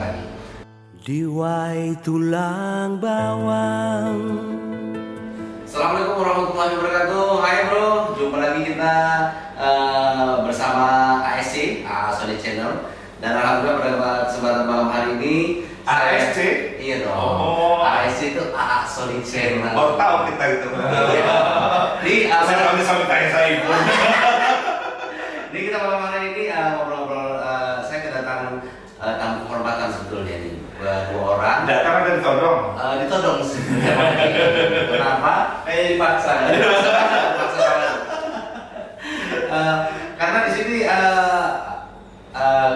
lagi. Diwai tulang bawang. Assalamualaikum warahmatullahi wabarakatuh. Hai bro, jumpa lagi kita bersama ASC, Solid Channel. Dan alhamdulillah pada kesempatan malam hari ini ASC? Iya dong. Oh. ASC itu AA Solid Channel. Baru tahu kita itu. Di Saya kami sampai tanya saya ibu. Ini kita malam hari ini ngobrol-ngobrol. Saya kedatangan tamu kehormatan sebetulnya nih, dua orang. Datang ada ditodong. Ditodong sih. Kenapa? Dipaksa. Dipaksa banget. Karena di sini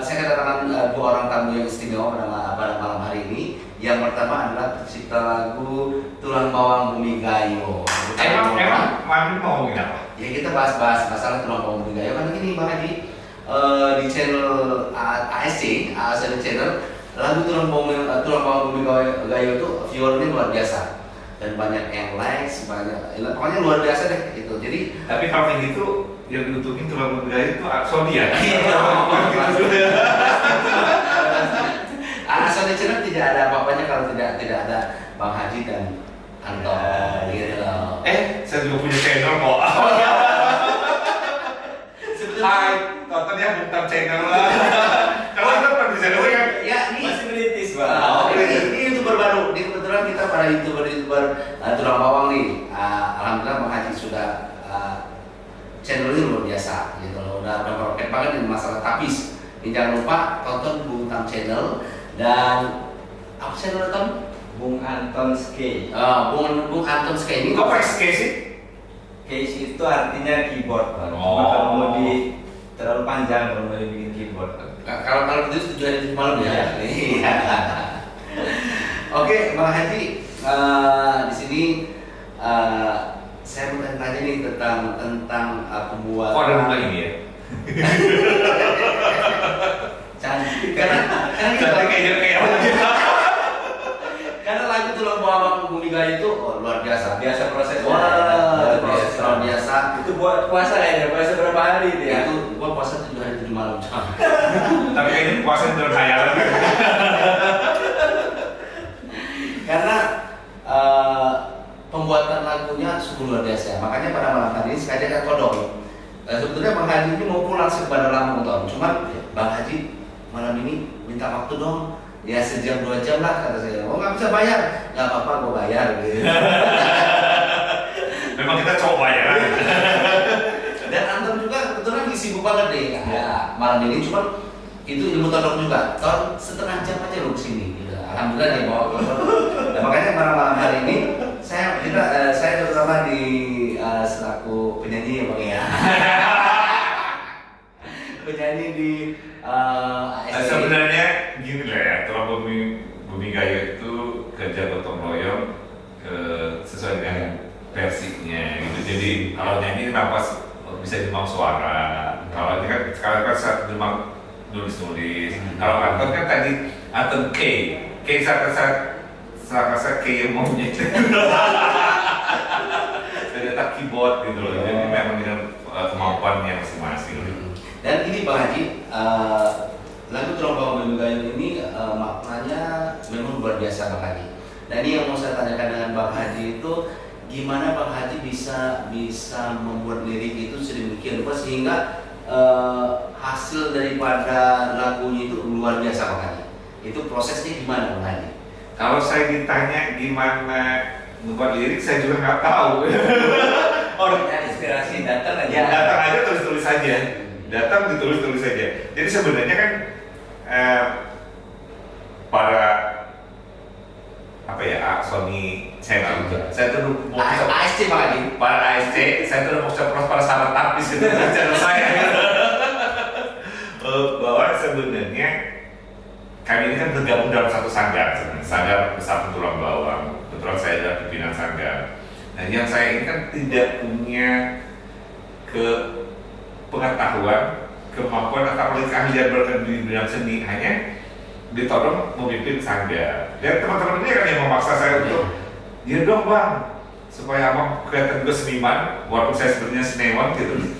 saya kedatangan dua orang tamu yang istimewa pada malam hari ini. Yang pertama adalah pencipta lagu Tulang Bawang Bumi Gayo. Emang Mami mau ngomongin apa? Ya kita bahas masalah Tulang Bawang Bumi Gayo. Kan ini Bang Haji di channel ASC, Solid Channel, lagu Tulang Bawang Bumi Gayo itu viewernya luar biasa dan banyak yang likes, pokoknya luar biasa deh itu. Jadi Tapi kalau kayak gitu yang diuntukin tulang budaya itu Sony ya? Solid Channel tidak ada apa-apanya kalau tidak ada Bang Haji dan Anton gitu loh. Saya juga punya channel kok. Hai, tonton ya bukan channel lah. Kalau kita pernah di channel kan? Ya, ini masih menitis, Bang. Ini YouTuber baru. Ini kebetulan kita para YouTuber Tulang Bawang nih. Alhamdulillah Bang Haji sudah channelnya luar biasa gitu loh. Udah roket banget di masalah tapis. Ini jangan lupa tonton Bung Tam Channel dan apa channel Tom? Bung Anton Skate. Bung Anton Skate ini. Kok pakai skate sih? Case itu artinya keyboard, Bang. Oh. Cuma kalau mau terlalu panjang kalau mau bikin keyboard. Kalau itu 7 hari 7 malam ya. Iya. Oke, Bang Haji, di sini saya mau tanya nih tentang pembuatan. Kok ada bunga ini ya? Cantik karena lagu Tulang Bawang Bumi Gayo itu luar biasa. Biasa prosesnya. Wah, proses luar biasa. Itu buat puasa ya, puasa berapa hari itu ya? Itu gua puasa 7 hari 7 malam. Tapi kayaknya puasa bener khayalan. Karena pembuatan lagunya sungguh luar biasa. Makanya pada malam tadi sengaja saya todong. Sebetulnya Bang Haji ini mau pulang pada Lampung tahun. Cuman Bang Haji malam ini minta waktu dong. Ya sejam 2 jam lah kata saya. Oh nggak bisa bayar, nggak apa-apa gue bayar. Gitu. Memang kita coba ya. Dan Anton juga kebetulan lagi sibuk banget nih ya, malam ini. Cuman itu ilmu todong juga. Tahun setengah jam aja lu kesini. Gitu. Alhamdulillah dia bawa. Nah, makanya malam hari ini saya terutama di selaku penyanyi ya Bang ya. Penyanyi di ASC. Sebenarnya gini lah ya, Tulang Bumi Gayo itu kerja gotong royong sesuai dengan versinya gitu. Jadi kalau nyanyi kenapa bisa dimang suara, kalau ini kan sekarang kan saat dimang nulis. Kalau Anton kan tadi Anton K saat K yang mau nyanyi. Ternyata keyboard gitu loh. Jadi memang dengan kemampuannya masing-masing. Dan ini Bang Haji, lagu Tulang Bawang Bumi Gayo ini maknanya memang luar biasa Bang Haji. Dan ini yang mau saya tanyakan dengan Bang Haji itu gimana Bang Haji bisa membuat lirik itu sedemikian rupa sehingga hasil daripada lagunya itu luar biasa Bang Haji. Itu prosesnya gimana Bang Haji? Kalau saya ditanya gimana membuat lirik, saya juga nggak tahu. Ya, inspirasi datang aja. Datang aja tulis aja. Datang ditulis saja. Jadi sebenarnya kan para apa ya Sony saya tuh mau ASC Bang Haji. para ASC saya tuh mau ceplos para sahabat artis gitu channel saya bahwa sebenarnya kami ini kan tergabung dalam satu sanggar sebenarnya, Sanggar Persatuan Tulang Bawang. Kebetulan saya adalah pimpinan sanggar. Nah yang saya ini kan tidak punya pengetahuan, kemampuan atau keahlian berkenan di bidang seni, hanya ditolong memimpin sanggar. Dan teman-teman ini kan yang memaksa saya untuk, ya dong Bang, supaya abang kelihatan juga seniman, walaupun saya sebenarnya sinewan gitu.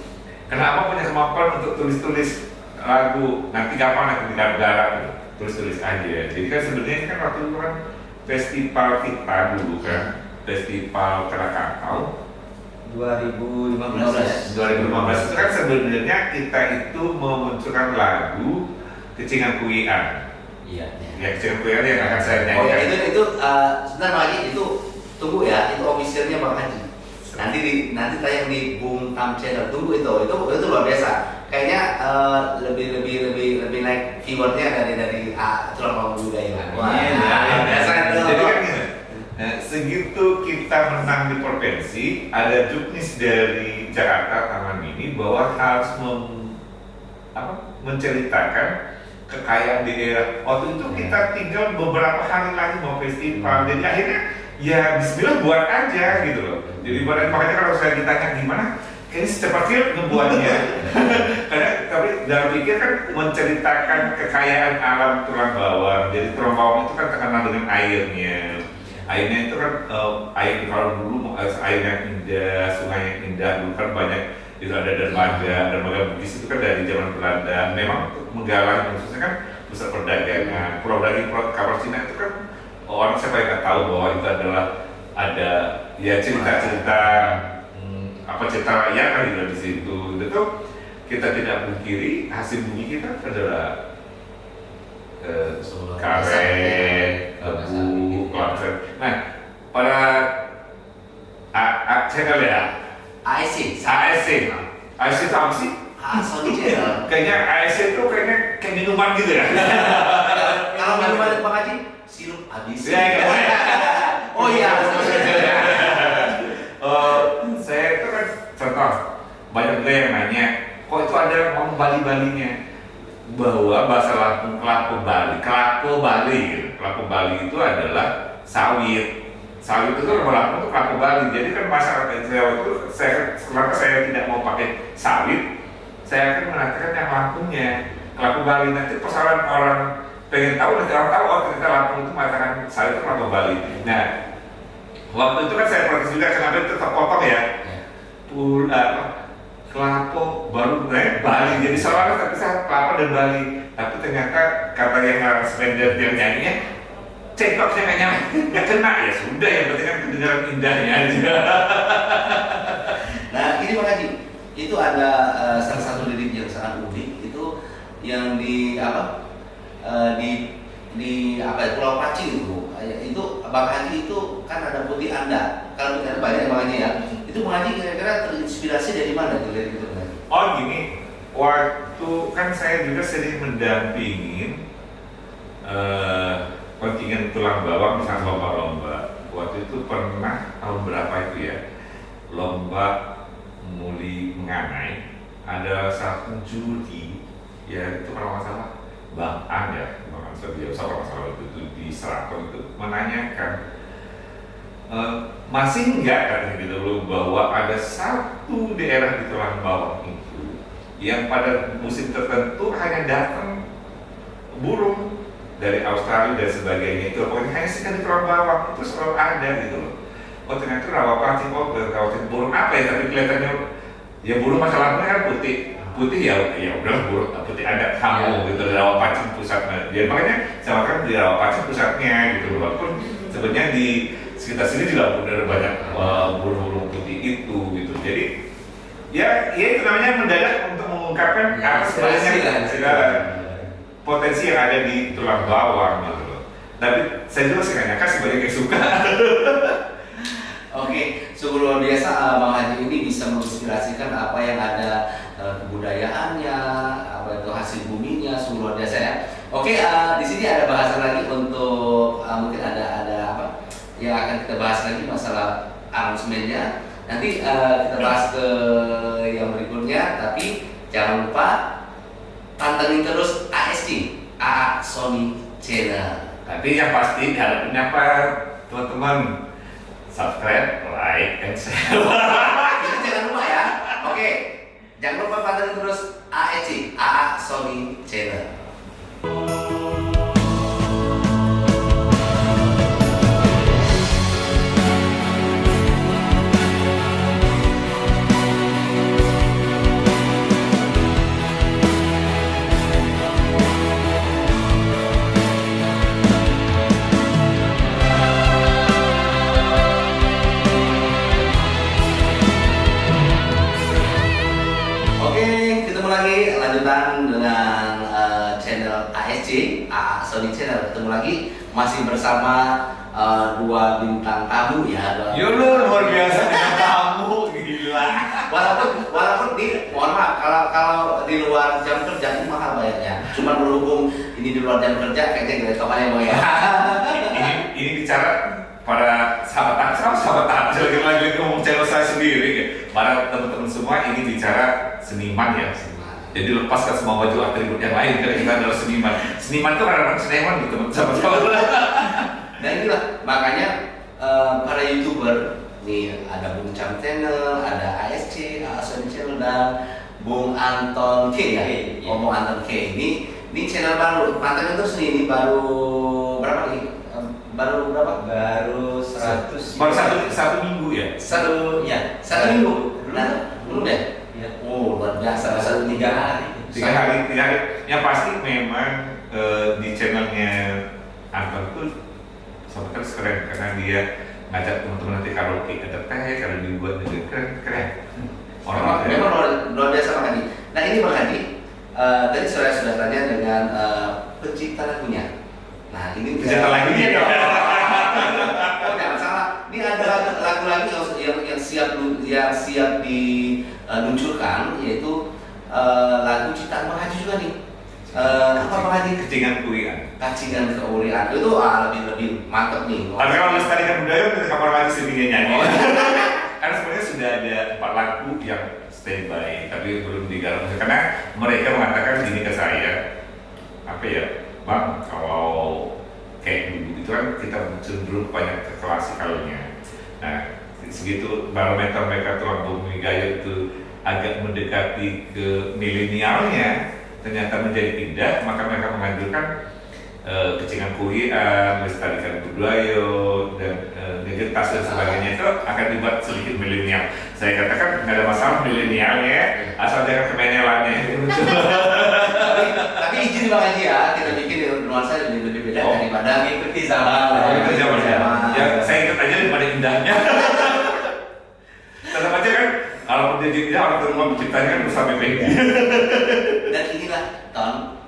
Karena abang punya kemampuan untuk tulis-tulis lagu, nanti gampang nanti digarap gitu. tulis aja. Jadi kan sebenarnya kan waktu itu kan festival kita dulu kan, festival Krakatau 2015. 2015 itu kan sebenarnya kita itu memunculkan lagu Kecingan Kuian. Iya. Ya, Kecingan Kuian yang akan saya Oh ya, nyanyikan. itu sebentar lagi itu tunggu ya, itu officialnya Bang Haji. Nanti tayang di Boom Tam Channel. Tunggu itu luar biasa. Kayaknya lebih naik viewernya dari Tulang Bawang Budaya. Wah, luar biasa itu. Jadi kan gini, segitu kita menang di provinsi, ada juknis dari Jakarta Taman Mini bahwa harus menceritakan kekayaan di daerah. Waktu itu kita tinggal beberapa hari lagi mau festival, jadi akhirnya ya Bismillah buat aja gitu loh. Jadi makanya kalau saya ditanya gimana, kayaknya secepatnya ngebuatnya. Karena tapi dalam pikir kan menceritakan kekayaan alam Tulang Bawang. Jadi Tulang Bawang itu kan terkenal dengan airnya. Airnya itu kan air kalau dulu air yang indah, sungai yang indah, dulu kan banyak itu ada dermaga Bugis itu kan dari zaman Belanda. Memang untuk menggalang khususnya kan pusat perdagangan. Pulau kapal Cina itu kan orang siapa yang nggak tahu bahwa itu adalah ada ya cerita-cerita cerita rakyat kan juga di situ. Itu kita tidak pungkiri hasil bumi kita adalah karet, tebu, kelapa. Nah, pada saya kali ya ASC itu apa sih? Sony Channel. Kayaknya ASC itu kayak minuman gitu ya. Kalau minuman Bang Haji, sirup ABC. Ya, Oh iya. Saya itu kan contoh banyak juga yang nanya, kok itu ada ngomong Bali-Balinya, bahwa bahasa Lampung Kelapa Bali itu adalah sawit. Sawit itu nama Lampung itu Kelapa Bali. Jadi kan masyarakat Jawa itu selama saya tidak mau pakai sawit, saya akan mengatakan yang Lampungnya Kelapa Bali. Nanti persoalan orang pengen tahu, nanti orang tahu ternyata Lampung itu mengatakan sawit itu Kelapa Bali. Nah, waktu itu kan saya protes juga kenapa itu terpotong ya. Kelapa baru Bali, jadi seolah-olah terpisah kelapa dan Bali. Tapi ternyata kata yang spender yang nyanyinya cekoknya nggak kena, ya sudah, yang penting kan kedengaran indahnya aja. Nah, ini Bang Haji, itu ada salah satu lirik yang sangat unik itu yang di Pulau Pacing itu Bang Haji itu kan ada putih Anda. Kalau kita banyak Bang Haji ya. Itu Bang Haji kira-kira terinspirasi dari mana tuh lirik itu? Oh gini, waktu kan saya juga sering mendampingin kontingen Tulang Bawang misalnya lomba-lomba. Waktu itu pernah tahun berapa itu ya, lomba muli menganai, ada satu juri ya itu kalau nggak salah Bang An ya, Bang An Sergio sama masalah itu di Seraton itu menanyakan masih enggak katanya gitu loh, bahwa ada satu daerah di Tulang Bawang itu yang pada musim tertentu hanya datang burung dari Australia dan sebagainya, itu pokoknya hanya sekali di Tulang Bawang itu selalu ada gitu loh. Oh ternyata rawa pacing, burung apa ya, tapi kelihatannya ya burung masalahnya kan putih ya udah burung putih ada kamu gitu di rawa pacing pusatnya. Dia makanya saya makan di rawa pacing pusatnya gitu, walaupun sebenarnya di sekitar sini juga udah banyak burung-burung putih itu gitu. Jadi ya itu namanya mendadak untuk mengungkapkan apa sebenarnya potensi yang ada di Tulang Bawang gitu loh. Tapi saya juga sih nyangka sebagai yang suka. Oke, sungguh luar biasa Bang Haji ini bisa menginspirasikan apa yang ada kebudayaannya, apa itu hasil buminya, sungguh luar biasa ya. Oke, di sini ada bahasan lagi untuk mungkin ada apa yang akan kita bahas lagi masalah aransemennya. Nanti kita bahas ke yang berikutnya, tapi jangan lupa pantengin terus ASC, Sony Channel. Tapi yang pasti harapnya apa teman-teman, subscribe, like, and share. Itu jangan lupa ya. Oke, jangan lupa pantengin terus ASC, Sony Channel. Sony Channel. Ketemu lagi masih bersama dua bintang tamu ya. Yo lu luar biasa dengan tamu, gila. Walaupun di mohon maaf kalau di luar jam kerja ini mahal bayarnya. Cuma berhubung ini di luar jam kerja kayaknya gede tokannya mau ya. ini bicara para sahabat tak lagi ngomong channel saya sendiri. Para teman-teman semua ini bicara seniman ya. Jadi lepaskan semua baju atribut yang lain karena kita adalah seniman. Seniman itu kadang-kadang seniman gitu sama-sama. Nah inilah makanya para YouTuber nih ada Bung Cam Channel, ada ASC, Sony Channel dan Bung Anton K ya. Bung Anton K ini channel baru. Pantengin terus nih, ini baru berapa nih? Baru berapa? Baru 100. Baru satu minggu ya. Satu minggu. Nah, belum deh. Ya. Oh luar biasa. Satu 3 hari. 3 hari. Yang pasti memang di channelnya Anton tuh sobat keren karena dia ngajak teman-teman nanti karaoke ada teh, kalau dibuat juga keren. Memang luar biasa Bang Hadi. Nah ini Bang Hadi, tadi saya sudah tanya dengan pencipta lagunya. Nah ini Pencipta lagunya dong. Oh jangan salah. Ini ada lagu-lagu yang siap diluncurkan, yaitu lagu ciptaan Bang Hadi juga nih. Apa Bang Hadi? Kecingan kuliah. Kacingan keulian itu lebih mantep nih. Tapi kalau melestarikan budaya udah kapan lagi sendiri nyanyi. Karena sebenarnya sudah ada 4 lagu yang standby tapi belum digarap karena mereka mengatakan gini ke saya, apa ya Bang, kalau kayak dulu itu kan kita cenderung banyak ke klasikalnya. Nah segitu barometer mereka tulang bumi gaya itu agak mendekati ke milenialnya, ternyata menjadi pindah, maka mereka menganjurkan kecingan kuliah, melestarikan budaya dan ngegetas dan sebagainya itu akan dibuat sedikit milenial. Saya katakan nggak ada masalah milenialnya, asal jangan kemenelannya. Tapi izin Bang Haji ya, kita bikin nuansa lebih beda daripada mengikuti zaman. Ya, saya ingat aja daripada indahnya. Tetap aja kan, kalau perjanjiannya orang rumah menciptanya kan bersama Peggy. Dan inilah Ton,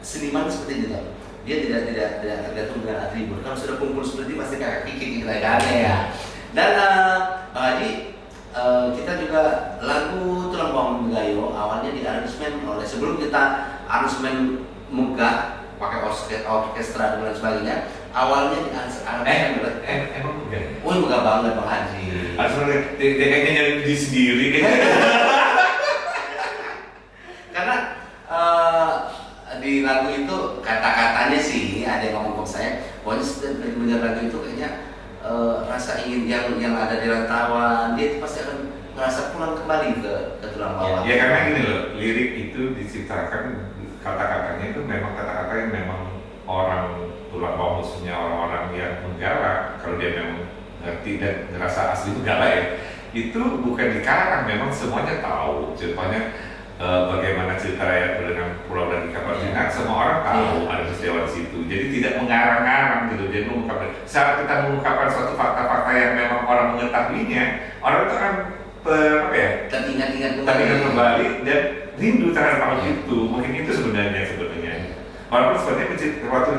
seniman seperti itu Ton. Dia tidak tergantung dengan atribut. Kalau sudah kumpul seperti ini pasti kayak kikik kita ya. Dan Bang Haji, kita juga lagu Tulang Bawang Gayo awalnya di aransemen oleh, sebelum kita aransemen megah pakai orkestra dan lain sebagainya, awalnya di aransemen Emang enggak? wih megah banget Bang Haji. Sebenarnya dia kayaknya nyari diri sendiri kayaknya. Karena di lagu itu kata-katanya sih ada yang ngomong ke saya, pokoknya setiap mendengar lagu itu kayaknya rasa ingin yang ada di rantauan dia itu pasti akan merasa pulang kembali ke tulang bawah. Ya karena gini loh, lirik itu diciptakan kata-katanya itu memang kata-kata yang memang orang tulang bawah, khususnya orang-orang yang menggalak, kalau dia memang ngerti dan ngerasa asli itu galak ya, itu bukan dikarang, memang semuanya tahu. Contohnya bagaimana cerita rakyat dengan Pulau dan Kapal Sinar, semua orang tahu ada peristiwa di situ. Jadi tidak mengarang-arang gitu. Jadi mengungkapkan, saat kita mengungkapkan suatu fakta-fakta yang memang orang mengetahuinya, orang itu akan teringat kembali dan rindu terhadap hal itu. Mungkin itu sebenarnya. Walaupun sebenarnya waktu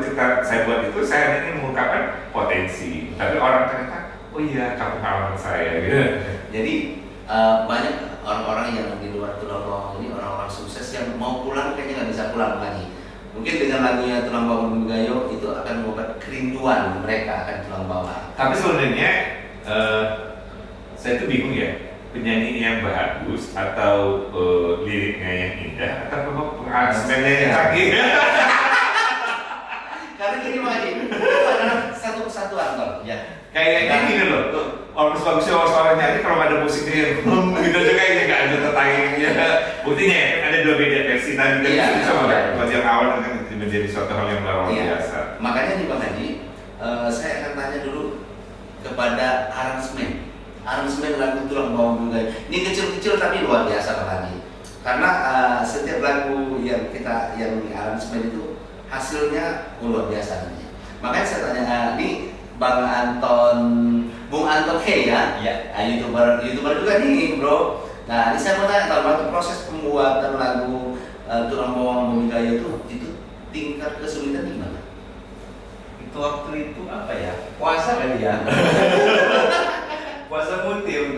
saya buat itu, saya ingin mengungkapkan potensi. Tapi orang ternyata, oh iya, kampung halaman saya gitu. Jadi banyak orang-orang yang di luar tulang bawang ini, orang-orang sukses yang mau pulang kayaknya nggak bisa pulang lagi. Mungkin dengan lagunya Tulang Bawang Gayo itu akan membuat kerinduan mereka akan tulang bawang. Tapi sebenarnya saya tuh bingung ya, penyanyi yang bagus atau liriknya yang indah atau memang pengaransemennya yang canggih. Karena gini Pak Haji, itu adalah satu kesatuan Tom. Ya. Kayaknya gini loh, bagusnya suara nyanyi kalau nggak ada musiknya, gitu juga ini nggak ada tertaiknya. Buktinya ya, ada 2 beda versi tadi dan itu sama kan, yang awal kan menjadi suatu hal yang luar biasa. Makanya nih Bang Haji, saya akan tanya dulu kepada aransemen lagu Tulang Bawang Gayo. Ini kecil-kecil tapi luar biasa Bang Haji. Karena setiap lagu yang aransemen itu hasilnya luar biasa nih. Makanya saya tanya, ini Bung Anton K ya, YouTuber juga nih bro. Nah ini saya mau tanya, waktu proses pembuatan lagu Tulang Bawang Gayo itu tingkat kesulitan gimana? Itu waktu itu apa ya? Puasa kali ya. Puasa mutim.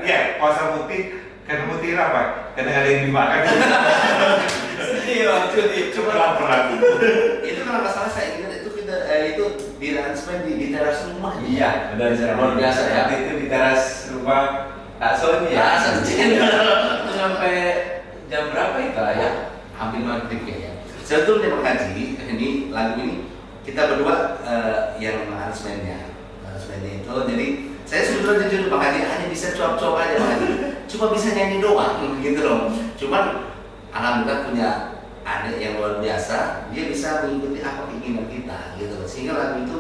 Ya, puasa putih karena putih apa? Karena nggak ada yang dimakan. Sedih waktu itu. Cuma pelan. Itu kalau nggak salah saya ingat itu kita itu di aransemen di teras rumah. Iya, benar benar. Luar biasa ya. Waktu itu di teras rumah Kak Sony ya. Itu sampai jam berapa itu ya? Hampir maghrib ya. Sebetulnya Bang Haji, ini lagu ini kita berdua yang aransemennya itu. Jadi saya sebetulnya jujur Bang Haji hanya bisa cuap-cuap aja Bang Haji. Cuma bisa nyanyi doang gitu loh. Cuman alhamdulillah punya adik yang luar biasa, dia bisa mengikuti apa keinginan kita gitu loh. Sehingga lagu itu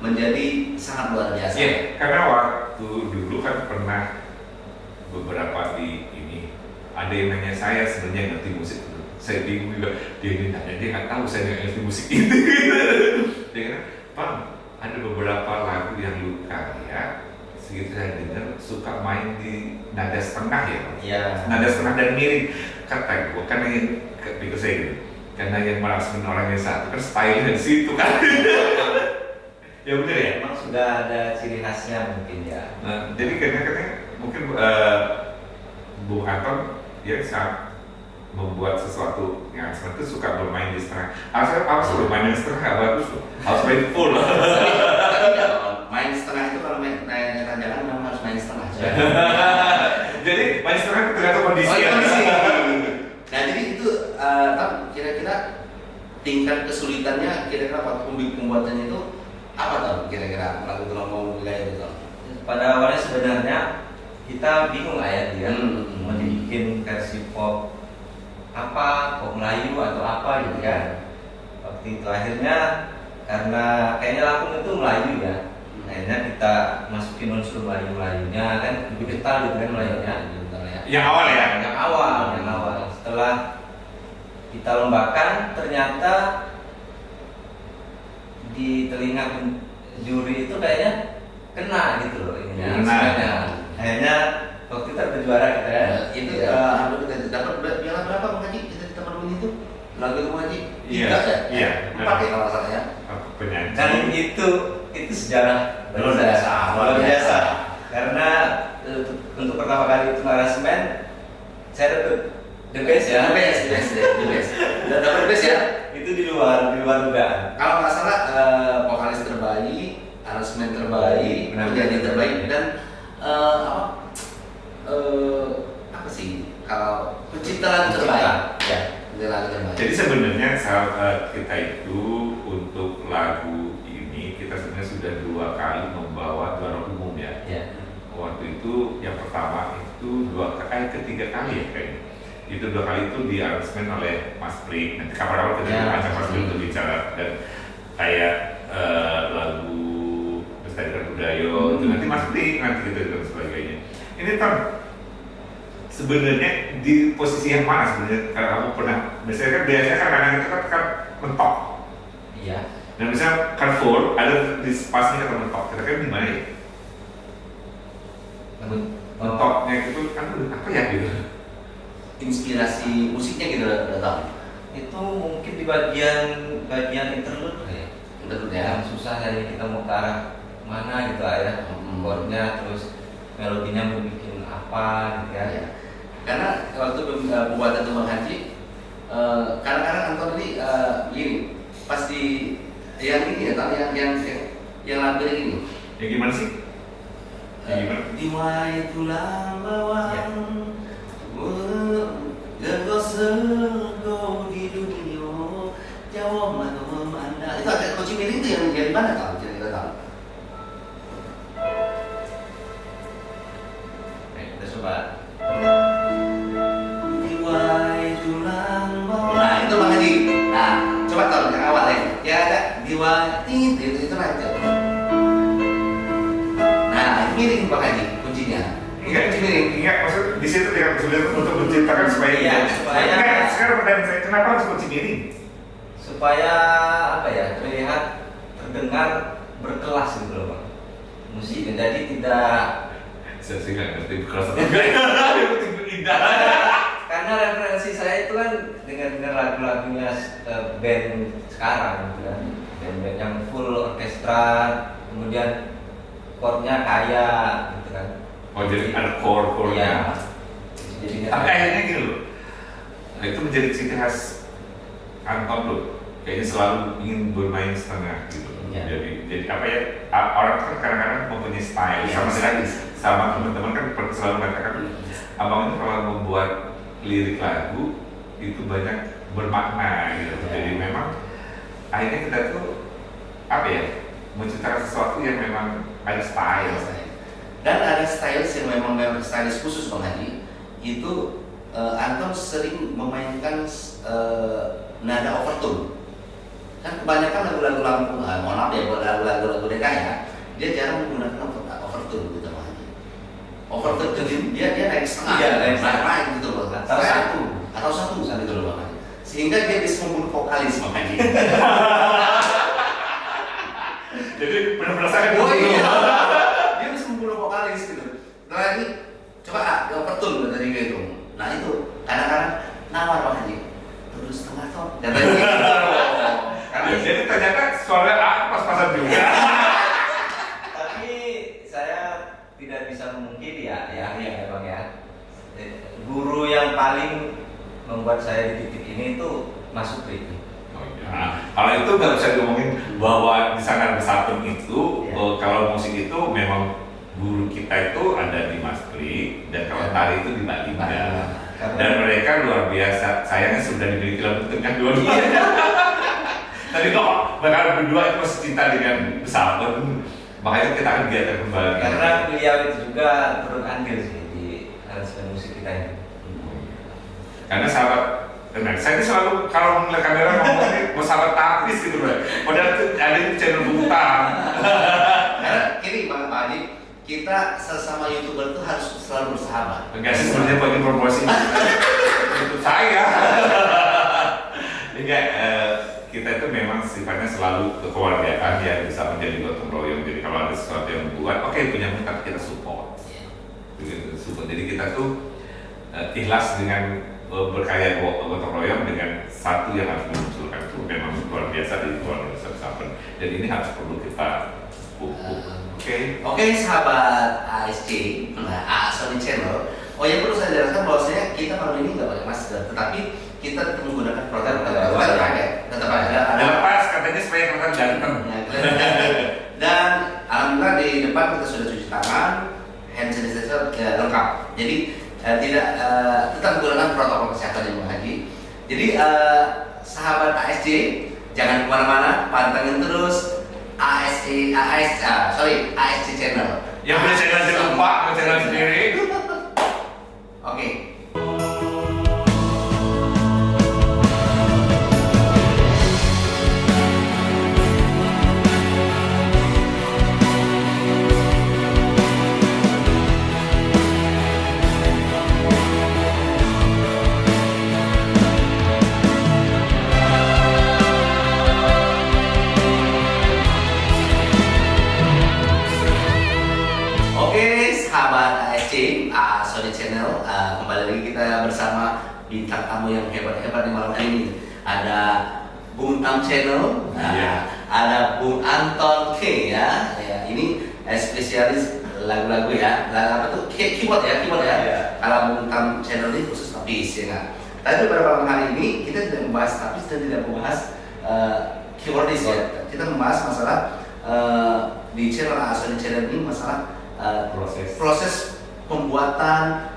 menjadi sangat luar biasa. Iya, karena waktu dulu kan pernah beberapa di ini ada yang nanya saya sebenarnya ngerti musik. Saya bingung juga, dia ini nanya, dia nggak tahu saya nggak ngerti musik ini. Dia kata, Bang, ada beberapa lagu yang lu karya, segitu saya dengar suka main di nada setengah ya, Bang? Iya. Nada setengah dan miring. Kata gue, karena yang pikir saya gitu, karena yang merasmin orangnya satu kan style dari situ kan. Ya bener ya. Memang sudah ada ciri khasnya mungkin ya. Nah, jadi katanya mungkin Bung Anton dia bisa membuat sesuatu yang seperti itu suka bermain di setengah. Harus bermain di setengah bagus loh. Harus main full. Tapi kalau main setengah itu kalau main jangan memang harus main setengah. Jadi main setengah itu tergantung kondisi. Kondisi. Nah jadi itu kira-kira tingkat kesulitannya kira-kira waktu pembuatannya itu apa tuh kira-kira lagu Gelombang Wilayah itu? Pada awalnya sebenarnya kita bingung lah ya dia mau Hmm. dibikin versi pop apa, pop Melayu atau apa gitu kan. Waktu itu akhirnya karena kayaknya lagu itu Melayu ya, akhirnya kita masukin unsur Melayu-Melayunya kan lebih kental gitu kan Melayunya. Yang awal ya. Yang awal. Setelah kita lombakan ternyata di telinga juri itu kayaknya kena gitu loh ininya. Kena. Akhirnya waktu kita berjuara kita ya. Itu ya. kita dapat piala berapa Bang Haji kita di teman ini tuh lagu itu Bang Haji? Iya. 3 ya? Iya. 4 ya kalau salah ya. Penyanyi. Dan itu sejarah Luar biasa. luar biasa. Karena untuk pertama kali itu aransemen saya dapet the best ya. The best. Dapat the best ya. Itu di luar dugaan. Kalau nggak salah vokalis terbaik, aransemen terbaik, penyanyi terbaik dan apa sih kalau pencipta lagu terbaik ya pencipta lagu terbaik. Jadi sebenarnya kita itu untuk lagu ini kita sebenarnya sudah 2 kali membawa juara umum ya. Ya. Waktu itu yang pertama itu ketiga kali ya kayaknya. Itu 2 kali itu diaransemen oleh Mas Prik. Nanti kapan-kapan kita Ya. ajak Mas Prik untuk bicara dan kayak lagu Lestarikan Budaya itu nanti Mas Prik nanti gitu dan sebagainya. Ini kan sebenarnya di posisi yang mana sebenarnya kalau kamu pernah misalnya kan biasanya kan kadang itu kan mentok Iya. dan misalnya kan full ada di spasnya kata mentok kira-kira di mana ya mentoknya itu kan apa ya gitu Inspirasi musiknya gitu udah tahu. Itu mungkin di bagian interlude ya. Betul Yang ya. susah dari kita mau ke arah mana gitu lah ya. Chordnya terus melodinya mau bikin apa gitu ya. Ya. Karena waktu pembuatan Bang Haji, kadang-kadang Anton ini gini, pas di yang ini ya, tahu yang lagu yang ini. ya gimana sih gimana Diwai tulang bawang, gergo di dunia, jawab malam anda. Itu agak kunci miring itu yang dari mana tahu? Kira-kira tahu? Kita coba. Diwai tulang bawang. Nah itu Bang Haji. Nah coba tahu yang awal ya. Ya ada diwai itu aja. Nah itu miring Bang Haji kuncinya. enggak Kunci miring. enggak maksud di situ tidak kesulitan untuk menciptakan supaya Iya, supaya- enggak sekarang pertanyaan saya kenapa harus kunci miring Supaya apa ya, terlihat terdengar berkelas gitu loh Bang. Musiknya jadi tidak saya sih nggak ngerti kerasa yang penting indah karena karena referensi saya itu kan dengar lagu-lagunya band sekarang gitu kan, band-band yang full orkestra, kemudian chordnya kaya gitu kan. Oh jadi ada chord-chordnya. Iya. Jadinya Tapi akhirnya gitu loh, nah, itu menjadi ciri khas Anton loh. Kayaknya selalu ingin bermain setengah gitu. Iya. Jadi apa ya? Orang kan kadang-kadang mempunyai style. Iya, Sama style. sama teman-teman kan selalu mengatakan, abang itu kalau membuat lirik lagu itu banyak bermakna gitu. Iya. Jadi memang akhirnya kita tuh apa ya? Menciptakan sesuatu yang memang ada style. Dan ada style yang memang stylish khusus Bang Haji. Itu Anton sering memainkan nada overtone. Kan kebanyakan lagu-lagu Lampung, mohon maaf ya, lagu-lagu DKI ya, dia jarang menggunakan overtone gitu Bang Haji. Overtone jadi dia naik setengah, Iya, naik setengah. naik gitu loh. Atau satu gitu loh Bang Haji. Sehingga dia bisa membunuh vokalis Bang Haji. Jadi benar-benar saya Oh iya, dia bisa membunuh vokalis gitu. Nah ini coba overtone dari gitu. Nah itu kadang-kadang nawar Bang Haji. Terus setengah ton. Katanya gitu. Jadi ternyata suara aku pas-pasan juga. Tapi saya tidak bisa memungkiri ya Bang ya. Guru yang paling membuat saya di titik ini itu Mas Supri. Oh iya. Kalau itu nggak bisa diomongin bahwa di sana bersatu itu, Iya. kalau musik itu memang guru kita itu ada di Mas Pri dan kalau tari itu di Mbak Linda. Dan mereka luar biasa. Sayangnya sudah dimiliki lagu tengah dua-duanya. Tadi kok mereka berdua itu masih cinta dengan bersama, makanya kita akan giatkan kembali. Karena beliau itu juga turut andil sih di aransemen musik kita ini. Karena sahabat, nah, saya ini selalu kalau melihat kamera ngomongnya mau sahabat tapis gitu loh. Padahal itu ada di channel Butang. Karena ini Bang Haji, kita sesama YouTuber itu harus selalu bersahabat. Enggak sih sebenarnya bagi promosi untuk saya. Enggak, kita itu memang sifatnya selalu kekeluargaan yang bisa menjadi gotong royong. Jadi kalau ada sesuatu yang buat, oke punya tapi kita support. Support. Jadi kita tuh ikhlas dengan berkarya gotong royong dengan satu yang harus dimunculkan itu memang luar biasa di luar biasa. Dan ini harus perlu kita pupuk. Oke. Sahabat ASC, Sony Channel. Oh yang perlu saya jelaskan bahwasanya kita malam ini nggak pakai masker, tetapi kita tetap menggunakan protokol kesehatan. Tetap ada. Lepas katanya supaya kelihatan ganteng. Dan alhamdulillah di depan kita sudah cuci tangan, hand sanitizer lengkap. Jadi tidak tetap menggunakan protokol kesehatan yang Haji. Jadi sahabat ASC jangan kemana-mana, pantengin terus ASC Channel. Yang punya channel jangan lupa, punya channel sendiri. Oke. Sahabat ASC, Sony Channel, kembali lagi kita bersama bintang tamu yang hebat-hebat di malam hari ini. Ada Bung Tam Channel, ada Bung Anton K ya. Ini spesialis lagu-lagu ya, apa tuh keyboard ya. Kalau Bung Tam Channel ini khusus tapis ya nggak. Tapi pada malam hari ini kita tidak membahas tapis dan tidak membahas keyboardis ya. Kita membahas masalah di channel Sony Channel ini masalah proses pembuatan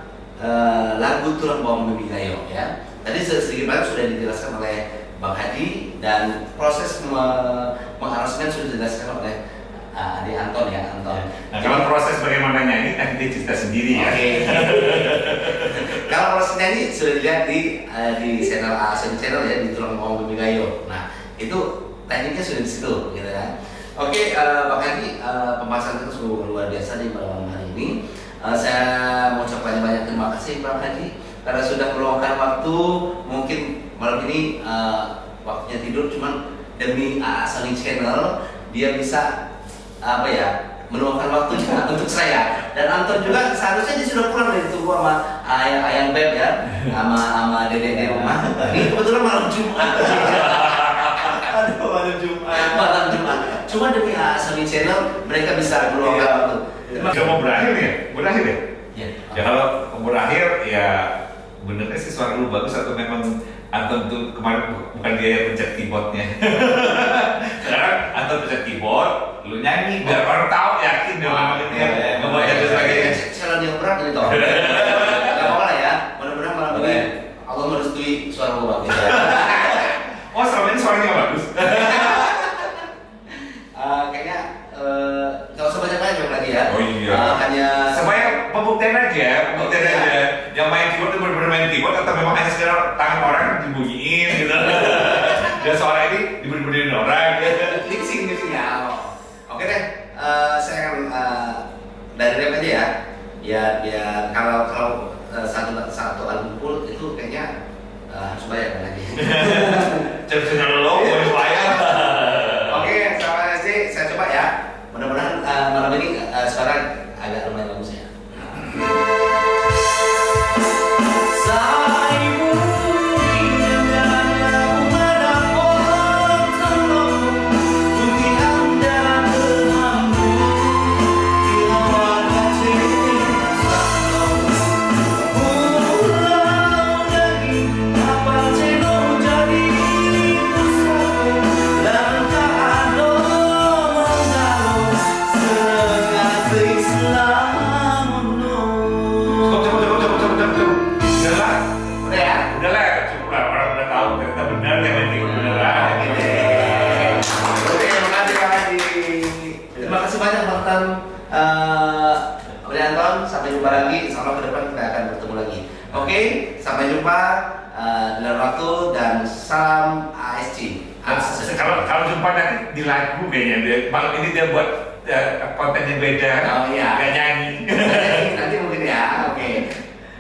lagu Tulang Bawang Mimi Gayo ya. Tadi sedikit banyak sudah dijelaskan oleh Bang Haji dan proses mengaransemen sudah dijelaskan oleh Adi Anton ya. Nah, kalau proses bagaimana nyanyi nanti cerita sendiri ya. Oke. Kalau proses nyanyi sudah dilihat di channel Sony Channel ya, di Tulang Bawang Mimi Gayo. Nah itu tekniknya sudah di situ gitu kan. Oke, Bang Haji, pembahasan kita sungguh luar biasa di malam hari ini. Saya mau ucapkan banyak terima kasih Bang Haji karena sudah meluangkan waktu. Mungkin malam ini waktunya tidur, cuman demi Sony Channel dia bisa meluangkan waktunya untuk saya. Dan Anton juga seharusnya dia sudah pulang dari tunggu sama ayang Beb ya, sama Dede di rumah. Ini kebetulan malam Jumat. Aduh, malam Jumat. Malam Jumat. Cuma demi Asami Channel mereka bisa meluangkan waktu. Udah mau berakhir nih, berakhir ya? Ya. Ya kalau mau berakhir ya benernya sih suara lu bagus atau memang Anton tuh kemarin bukan dia yang pencet keyboardnya. Sekarang Anton pencet keyboard, lu nyanyi biar orang tahu yakin dia memang ini ya ngebawa jadus lagi. Challenge yang berat ini toh. Gak apa-apa lah ya. Mudah-mudahan malam ini Allah merestui suara gua bagus. Oh selama ini suaranya nggak bagus. Kayaknya nggak usah banyak-banyak lagi ya. Oh iya. Hanya Supaya pembuktian aja. Yang main keyboard itu benar-benar main keyboard atau memang hanya sekedar tangan orang dibunyiin gitu. Dan suara ini diberi-beriin orang. mixing ya. Oke deh, saya akan dari rap aja ya. Biar kalau satu album full itu kayaknya harus bayar lagi. Channel lo harus bayar. Oke, sama sih saya coba ya. Mudah-mudahan malam ini sekarang agak lumayan bagus ya. Sampai jumpa lagi, insya Allah ke depan kita akan bertemu lagi. Oke, sampai jumpa dalam waktu dan salam ASC. Kalau jumpa nanti di lagu kayaknya malam ini dia buat kontennya beda. Oh iya. Gak nyanyi. Nanti mungkin ya. Oke.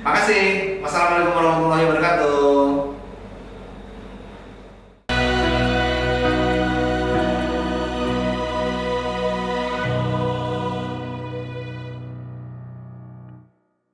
Makasih. Wassalamualaikum warahmatullahi wabarakatuh.